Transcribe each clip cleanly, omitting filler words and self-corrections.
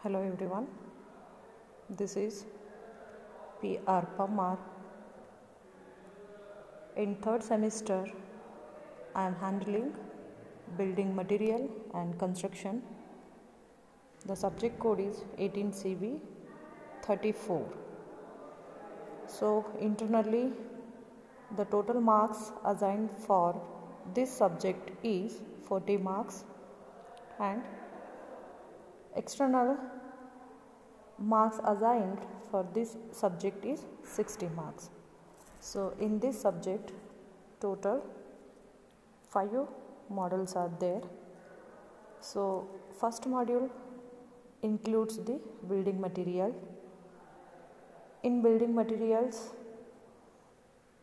Hello everyone, this is P.R. Pamar. In third semester, I am handling building material and construction. The subject code is 18CB 34. So internally, the total marks assigned for this subject is 40 marks and external marks assigned for this subject is 60 marks. So in this subject total 5 modules are there. So first module includes the building material. In building materials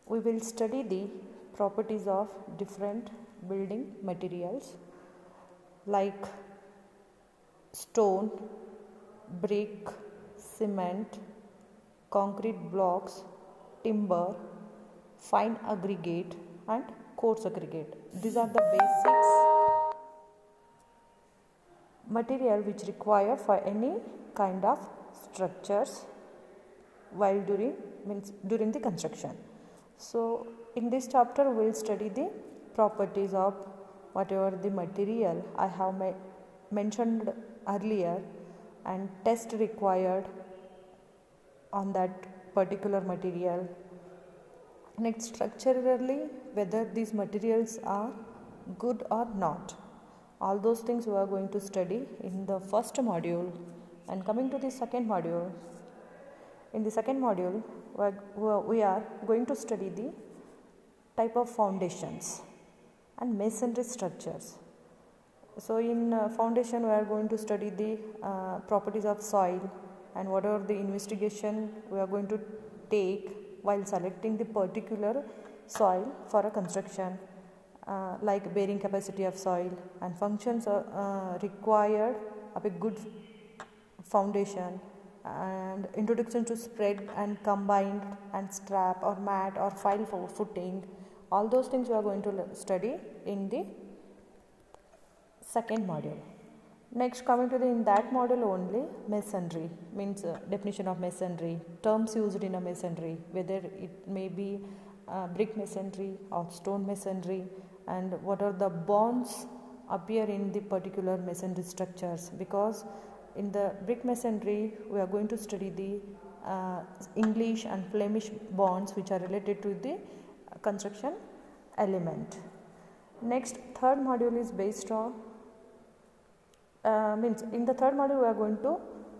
we will study the properties of different building materials like stone, brick, cement, concrete blocks, timber, fine aggregate and coarse aggregate. These are the basics material which require for any kind of structures while during the construction. So in this chapter we will study the properties of whatever the material I have mentioned earlier and test required on that particular material. Next, structurally whether these materials are good or not. All those things we are going to study in the first module. And coming to the second module, in the second module we are going to study the type of foundations and masonry structures. So in foundation we are going to study the properties of soil and what are the investigation we are going to take while selecting the particular soil for a construction, like bearing capacity of soil and functions required of a good foundation, and introduction to spread and combined and strap or mat or file for footing. All those things we are going to study in the second module. Next, coming to in that module only, masonry means definition of masonry, terms used in a masonry, whether it may be brick masonry or stone masonry, and what are the bonds appear in the particular masonry structures. Because in the brick masonry we are going to study the English and Flemish bonds which are related to the construction element. Next, third module is based on in the third module we are going to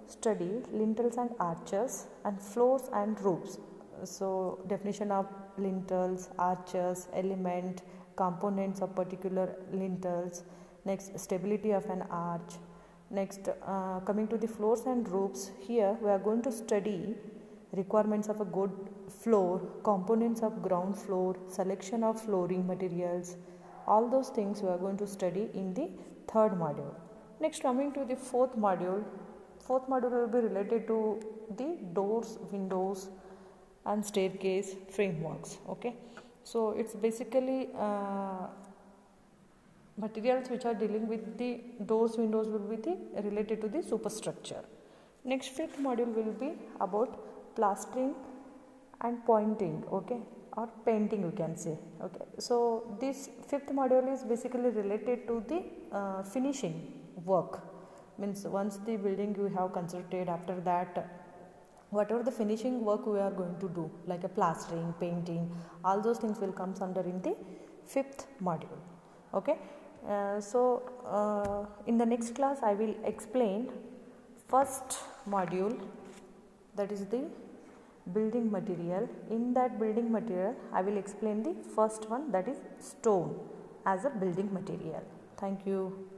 study lintels and arches and floors and roofs. So definition of lintels, arches, element, components of particular lintels. Next, stability of an arch. Next, coming to the floors and roofs, here we are going to study requirements of a good floor, components of ground floor, selection of flooring materials. All those things we are going to study in the third module. Next, coming to the fourth module will be related to the doors, windows and staircase frameworks. Okay, so it's basically materials which are dealing with the doors, windows will be related to the superstructure. Next, fifth module will be about plastering and pointing, okay, or painting you can say. Okay, so this fifth module is basically related to the finishing work. Means once the building you have constructed, after that whatever the finishing work we are going to do, like a plastering, painting, all those things will come under in the fifth module. Okay, so in the next class I will explain first module, that is the building material. In that building material I will explain the first one, that is stone as a building material. Thank you.